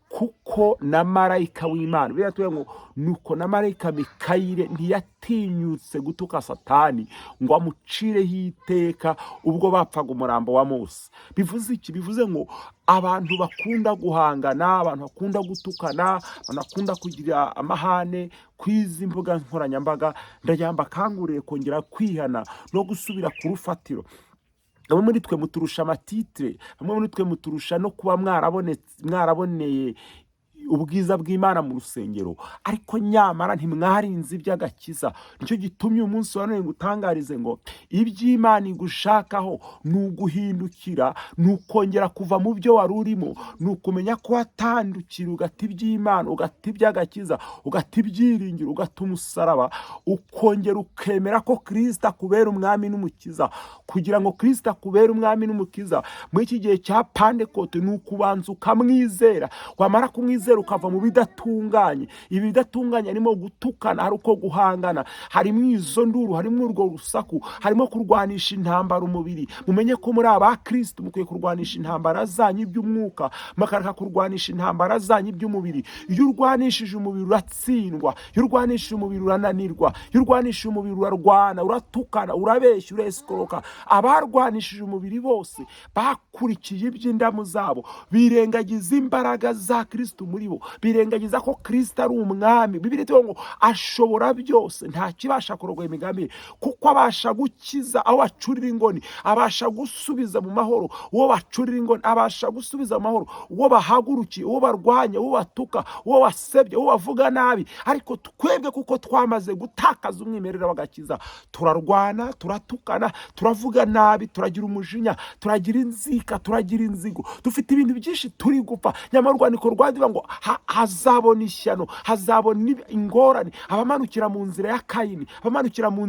Kuko na marayika w'Imana biratuye ngo nuko na marayika Mikayire ntiyatinyutse gutuka Satani ngo amucireho iteka ubwo bapfaga umurambo wa Mose. Bivuze iki? Bivuze ngo abantu bakunda guhangana, abantu bakunda gutukana, abantu bakunda kugira amahane kwizi mbuga nkoranyambaga, ndajyamba kanguriye kongera kwihana no gusubira ku rufatiro. Bamwe muri twe muturusha amatitre, bamwe muri twe muturusha no kuba mwaraboneye ubwiza bw'Imana mu rusengero, ariko nyamara ntimwarinze iby'agakiza. Nicyo gitumye umunsi wa none ngutangarize ngo iby'Imana igushakaho ni uguhindukira, ni ukongera kuva mu byo wari urimo, ni ukumenya ko watandukira ugata iby'Imana, ugata iby'agakiza, ugata ibyiringiro, ugata umusaraba, ukongera ukemera ko Kristo akubera umwami n'umukiza. Kugira ngo Kristo akubera umwami n'umukiza muri iki gihe cya Pentekote ni ukubanza ukamwizera, wamara kumwizera ukava mu bidatunganye. Ibi bidatunganye harimo gutukana, hari uko guhangana, harimo izo nduru, harimo urwo rusaku, harimo kurwanisha intambara umubiri. Mumenye ko muri aba Kristo mukwiye kurwanisha intambara zanyu iby'umwuka, makaraka kurwanisha intambara zanyu iby'umubiri. Iyo urwanishije umubiri uratsindwa, iyo urwanishije umubiri urananirwa, iyo urwanishije umubiri urarwana, uratukana, urabeshya, uresikoroka. Abarwanishije umubiri bose bakurikiye iby'indamu zabo, birengagiza imbaraga za Kristo muri bo, birengagiza ko Kristo ari umwami. Bibiliya ivuga ngo ashobora byose, nta kibasha kurogoya imigambi, kuko abasha gukiza aho bacurira ingoni, abasha gusubiza mu mahoro uwo bacurira ingoni, abasha gusubiza mu mahoro uwo bahagurukiye, uwo barwanya, uwo batuka, uwo basebye, uwo bavuga nabi. Ariko twebwe kuko twamaze gutakaza umwimerere w'agakiza, turarwana, turatukana, turavuga nabi, turagira umujinya, turagira inzika, turagira inzigo, dufite ibintu byinshi turi gupfa. Nyamara urwandiko rwandiba ngo hazabona ishyano, hazabona ingorane. Abamanukira mu nzira ya Kayini, abamanukira mu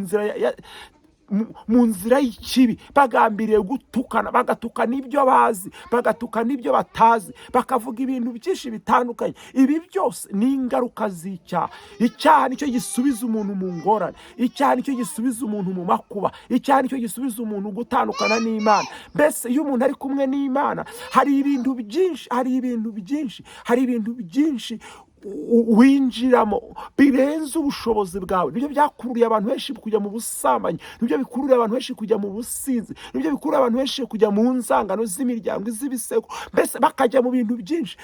nzira y'ikibi, bagambiriye gutukana, bagatukana ibyo bazi, bagatukana ibyo batazi, bakavuga ibintu byinshi bitandukanye. Ibi byose ni ingaruka z'icyaha. Icyaha nicyo gisubiza umuntu mu ngorane, icyaha nicyo gisubiza umuntu mu makuba, icyaha nicyo gisubiza umuntu gutandukana n'Imana. Mbese iyo umuntu ari kumwe n'Imana hari ibintu byinshi winjiramo birenze ubushobozi bwawe. Nibyo byakururiye abantu benshi kujya mu busambanyi, nibyo bikururiye abantu benshi kujya mu businzi, nibyo bikururiye abantu benshi kujya mu nzangano z'imiryango, iz'ibisego, mbese bakajya mu bintu byinshi.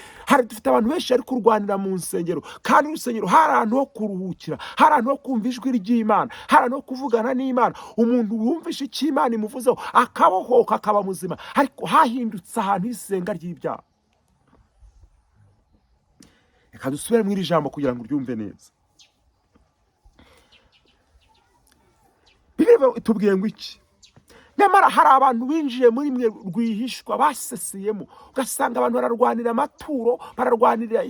Dufite abantu benshi ari kurwanira mu nsengero, kandi urusengero hari ahantu ho kuruhukira, hari ahantu ho kumva ijwi ry'Imana, hari ahantu ho kuvugana n'Imana. Umuntu wumvisha icyo Imana imuvuzeho akabohoka, akaba muzima. Ariko hahindutse ahantu h'isenga ry'ibyaha. Reka dusubire muri iri jambo kugira ngo uryumve neza. Bibiliya itubwiye ngo iki? Nyamara hari abantu binjiye muri mwe rwihishwa, baseseyemo. Ugasanga abantu bararwanira amaturo, bararwanira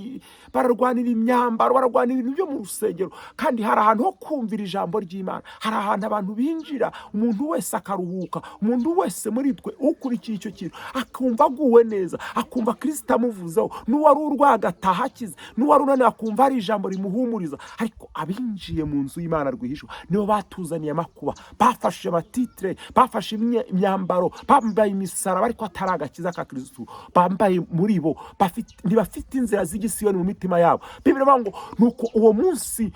imyambaro, bararwanira ibintu byo mu rusengero. Kandi hari ahantu ho kumvira ijambo ry'Imana, hari ahantu abantu binjira, umuntu wese akaruhuka, umuntu wese muri twe ukurikiye icyo kintu akumva aguwe neza, akumva Kristo amuvuzeho. N'uwari urwaye agataha akize, n'uwari unaniwe akumva hari ijambo rimuhumuriza. Ariko abinjiye mu nzu y'Imana rwihishwa nibo batuzaniye amakuba, bafashe amatitre, bafashe imyambaro, bambaye imisaraba ariko atari agakiza ka Kristo bambaye muri bo, ntibafite inzira z'igisiyoni mu mitima yabo. Bibiliya ivuga ngo nuko uwo munsi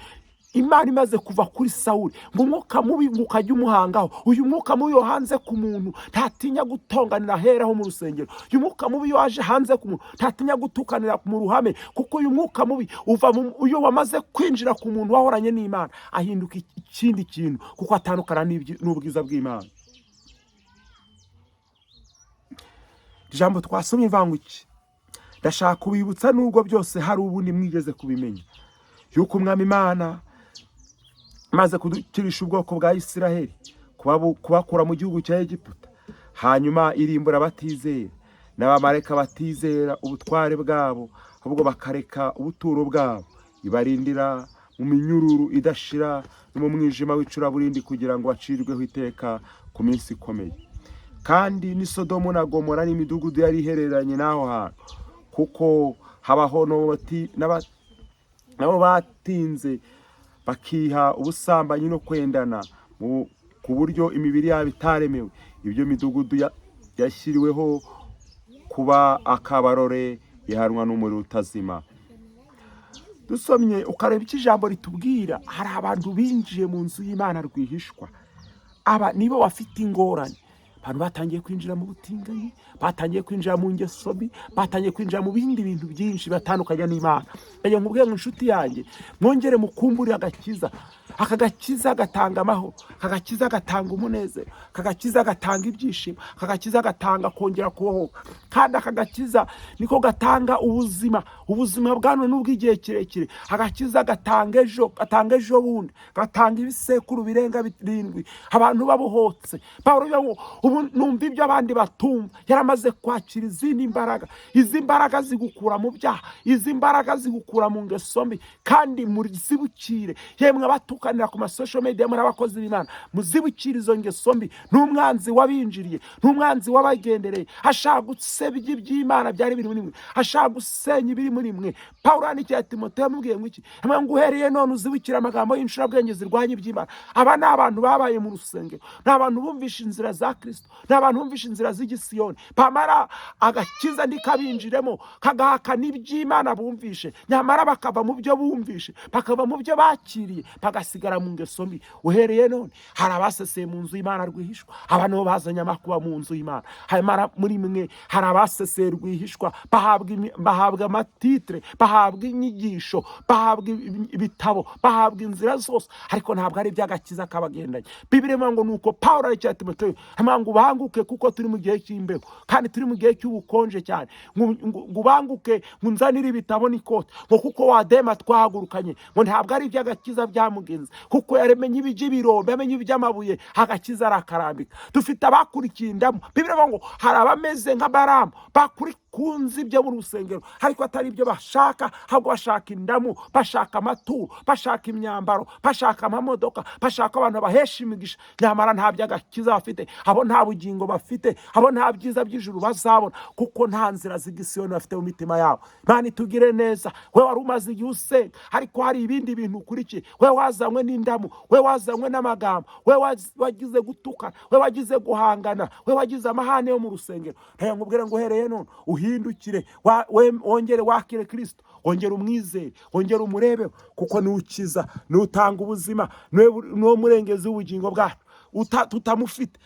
Imana imaze kuva kuri Sawuli ngo umwuka mubi ukajya umuhangaho. Uyu mwuka mubi yo hanze ku muntu ntatinya gutonganira heraho mu rusengero. Uyu mwuka mubi yo aje hanze ku muntu ntatinya gutukanira mu ruhame, kuko uyu mwuka mubi uva uyo wamaze kwinjira ku muntu wahoranye n'Imana ahinduka ikindi kintu, kuko atandukana n'ubwiza bw'Imana. Ijambo twasomye ivangu iki, ndashaka kubibutsa nubwo byose hari ubundi mwigeze kubimenya, yuko Umwami Imana maze kudukirisha ubwoko bwa Isiraheli, kubakura mu gihugu cya Egiputa, hanyuma irimbura abatizera n'abamarayika batizera ubutware bwabo, ahubwo bakareka ubuturo bwabo, ibarindira mu minyururu idashira no mu mwijima w'icuraburindi, kugira ngo bacirweho iteka ku minsi ikomeye. Kandi ni Sodomu na Gomora n'imidugudu yari ihereranye n'aho hantu, kuko habaho nabo batinze bakiha ubusambanyi no kwendana ku buryo imibiri yabo itaremewe. Ibyo midugudu yashyiriweho kuba akabarore, ihanwa n'umuriro utazima. Dusomye ukareba icyo ijambo ritubwira, hari abantu binjiye mu nzu y'Imana rwihishwa. Aba nibo bafite ingorane. Abantu batangiye kwinjira mu butinganyi, batangiye kwinjira mu ngeso mbi, batangiye kwinjira mu bindi bintu byinshi batandukanye n'Imana. Ndagira nkubwire mu nshuti yanjye, mwongere mukumbure agakiza. Aka gakiza gatanga amahoro, aka gakiza gatanga umunezero, aka gakiza gatanga ibyishimo, aka gakiza gatanga kongera kubohoka. Kandi aka gakiza niko gatanga ubuzima bwa none n'ubw'igihe kirekire. Agakiza gatanga ejo bundi, gatanga ibisekuru birenga 7, abantu babohotse. Pawulo yavuga ubu numva ibyo abandi batumva, yaramaze kwakira izindi mbaraga. Izi mbaraga zigukura mu byaha, izi mbaraga zigukura mu ngeso mbi, kandi muzibukire. Yemwe abatukanira ku social media muri abakozi b'Imana, muzibukire izo ngeso mbi. N'umwanzi wabinjiriye, n'umwanzi wabagendereye, ashaka gusebya iby'Imana byari biri muri mwe, ashaka gusenya ibiri muri mwe. Pawulo yandikiye Timoteyo amubwiye ngo iki, ngo uhereye none uzibukire amagambo y'incurabwenge zirwanya iby'Imana. Aba ni abantu babaye mu rusengero, ni abantu bumvisha inzira za Kristo, ni abantu bumvisha inzira z'igisiyoni. Pamara agakiza ndikabinjiremo, kagahaka n'iby'Imana bumvishe, nyamara bakava mu byo bumvishe, bakava mu byo bakiriye, bagasigara mu ngeso mbi. Uhereye none hari abaseseye mu nzu y'Imana rwihishwa, abantu bo bazanye amakuba mu nzu y'Imana. Hanyuma muri mwe hari abaseseye rwihishwa, bahabwa amatitre, bahabwa inyigisho, bahabwa ibitabo, bahabwa inzira zose, ariko ntabwo ari iby'agakiza kabagendanye. Bibiliya ivuga ngo nuko Pawulo aricya Timoteyo, ngo ubanguke kuko turi mu gihe cy'imbeho, kandi turi mu gihe cy'ubukonje cyane. Ngo ubanguke, ngo unzanire ibitabo n'ikote, ngo kuko wadema twahagurukanye, ngo ntabwo ari iby'agakiza byamugenze, kuko yaramenye iby'ibirombe, yamenye iby'amabuye, agakiza arakarambika. Dufite abakurikiye indamu. Bibiliya ivuga ngo hari abameze nka Baramu, kunzi ibyo mu rusengero, ariko atari ibyo bashaka, ahubwo bashaka indamu, bashaka amaturo, bashaka imyambaro, bashaka amamodoka, bashaka abantu bahesha imigisha, nyamara nta by'agakiza bafite. Abo nta bugingo bafite, abo nta byiza by'ijuru bazabona, kuko nta nzira z'igisiyoni bafite mu mitima yabo. Imana itugire neza. We wari umaze igihe usenga, ariko hari ibindi bintu ukurikiye. We wazanywe n'indamu, we wazanywe n'amagambo, we wagize gutukana, we wagize guhangana, we wagize amahane yo mu rusengero. Ntayo nkubwire ngo uhereye none uhindukire, wongere wakire Kristo, wongere umwizere, wongere umurebe, kuko niukiza, niutanga ubuzima, niwo murengezi w'ubugingo bwacu. Tutamufite,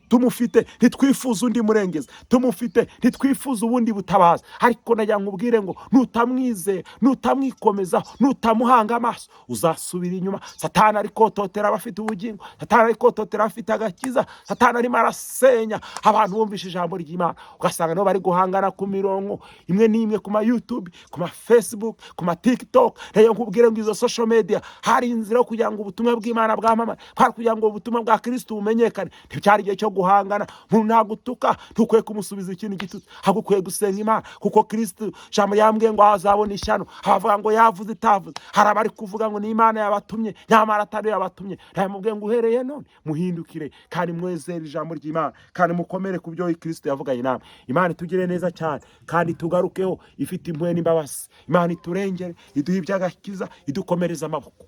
tumufite ntitwifuza undi murengezi, tumufite ntitwifuza ubundi butabaza. Ariko najya nkubwire ngo nutamwizera, nutamwikomeza, nutamuhanga amaso, uzasubira inyuma. Satani ari kototera abafite ubugingo, Satani ari kototera abafite agakiza, Satani arimo arasenya abantu bumvisha ijambo ry'Imana. Ugasanga nabo bari guhangana ku mirongo imwe n'imwe, ku ma YouTube, ku ma Facebook, ku ma TikTok. Najya nkubwire ngo izo social media hari inzira yo kugira ngo ubutumwa bw'Imana bwamamare, hari kugira ngo ubutumwa bwa Kristo bumenyekane. Ntibyari igihe cyo guhangana. Umuntu nagutuka ntukwiye kumusubiza ikintu gitutse, ahubwo ukwiye gusenga Imana, kuko Kristo jambo yambwiye ngo azabona ishyano. Havuga ngo yavuze itavuze, hari abari kuvuga ngo ni Imana yabatumye, nyamara atari yabatumye. Ndamubwiye ngo uhereye none muhindukire, kandi mwezere ijambo ry'Imana, kandi mukomere ku byo Kristo yavuganye namwe. Imana itugire neza cyane, kandi tugarukeho ifite impuhwe n'imbabazi. Imana iturengere, iduhe iby'agakiza, idukomereza amaboko.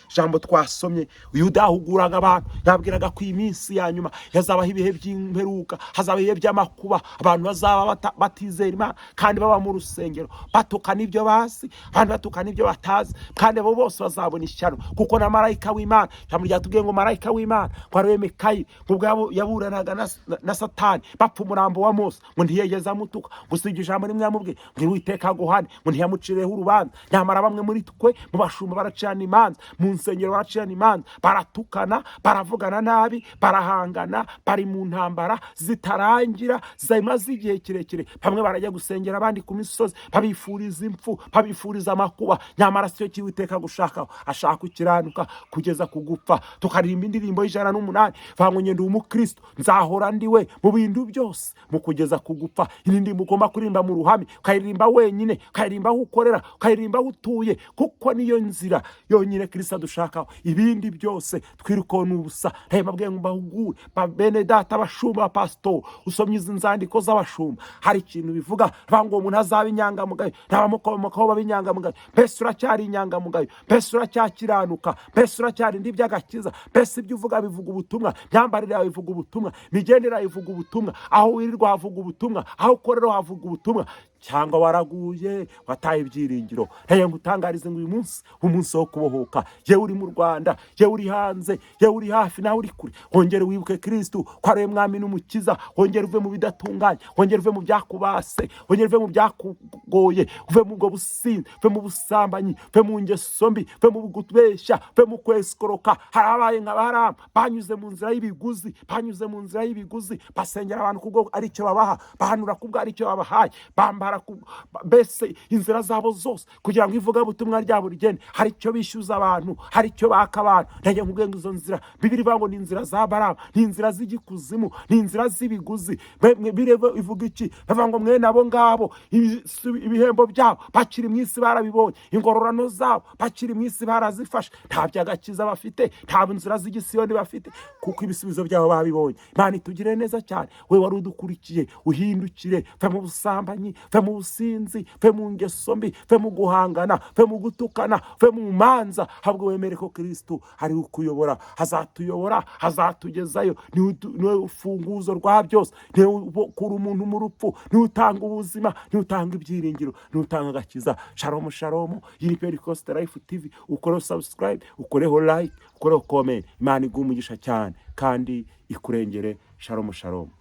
ijambo twasomye Yuda yahuguraga abantu yabwiraga ko iminsi ya nyuma yazabaho ibihe by'imperuka, hazaba ibihe by'amakuba, abantu bazaba batizera Imana kandi baba mu rusengero batukana ibyo bazi, abandi batukana ibyo batazi, kandi abo bose bazabona ishyano, kuko na marayika w'Imana, ijambo ryatubwiye ngo marayika w'Imana ngo ariwe Mikayeli, ngo yaburanaga na Satani bapfa umurambo wa Mose, ngo ntiyigeze amutuka, gusa iryo jambo rimwe yamubwiye ngo Uwiteka aguhane, ngo ntiyamucireho urubanza. Nyamara bamwe muri twe mu bashumba baracirana imanza, mu nsengero baracirana imanza, baratukana, baravugana nabi, barahangana, bari mu ntambara zitarangira zimaze igihe kirekire. Bamwe barajya gusengera abandi ku misozi, babifuriza impfu, babifuriza amakuba. Nyamara siyo Uwiteka gushaka, ashaka ukiranuka kugeza ku gupfa. Tukaririmba indirimbo y'108 vango ngende umukristo nzahora ndiwe mu bintu byose mu kugeza ku gupfa. Iyi ndirimbo ugomba kuririmba mu ruhame, ukayiririmba wenyine, ukayiririmba aho ukorera, ukayiririmba aho utuye, kuko niyo nzira yonyine Kristo adushakaho. Ibindi byose twirukona ubusa. Mabwiye ngo mbahugure bene data, abashumba, pastor, usomye izi nzandiko z'abashumba, hari ikintu bivuga vango umuntu azaba inyangamugayo, n'abamukomokaho b'inyangamugayo. Mbese uracyari inyangamugayo? Mbese uracyakiranuka? Mbese uracyari ndi by'agakiza? Mbese ibyo uvuga bivuga ubutumwa? Myambarire yawe ivuga ubutumwa? Migendere yawe ivuga ubutumwa? Aho wirirwa havuga ubutumwa? Aho ukorera havuga ubutumwa? Cyangwa waraguye wataye ibyiringiro? Ngutangarize ngo uyu munsi umunsi wo kubohoka. Yewe uri mu Rwanda, yewe uri hanze, yewe uri hafi nawe uri kure, wongere wibuke Kristo ko ari mwami n'umukiza. Wongere uve mu bidatunganye, wongere uve mu byakubase, wongere uve mu byakugoye, uve mu bwo businzi, uve mu busambanyi, uve mu ngeso mbi, uve mu gutubeshya, uve mu kwesikoroka. Harabaye nk'Abaramu banyuze mu nzira y'ibiguzi, basengera abantu kubwo ari cyo babaha, bahanura kubwo ari cyo babahaye, mbese inzira zabo zose kugira ngo ivuga butumwa ryabo rigende, hari icyo bishyuza abantu, hari icyo baka abantu. Ndaje nkubwiye ngo izo nzira Bibiri ivuga ni inzira za Baramu, ni inzira z'igikuzimu, ni inzira z'ibiguzi. Birego ivuga iki? Bavuga ngo mwene abo ngabo ibihembo byabo bakiri mu isi barabibonye, ingororano zabo bakiri mu isi barazifashe, nta by'agakiza bafite, nta nzira z'igisiyoni bafite, kuko ibisubizo byabo babibonye. Imana itugire neza cyane. We wari udukurikiye, uhindukire, ve mu busambanyi, ve mu businzi, ve mu ngeso mbi, ve mu guhangana, ve mu gutukana, ve mu manza, ahubwo wemere ko Kristo ari ukuyobora, hazatuyobora, hazatugezayo. Niwe ufunguzo rwa byose, niwe ukura umuntu mu rupfu, niwe utanga ubuzima, niwe utanga ibyiringiro, niwe utanga agakiza. Shalom shalom. Iyi ni Pentecost Life TV. Ukore subscribe, ukoreho like, ukoreho comment. Imana iguhe umugisha cyane kandi ikurengere. Shalom shalom.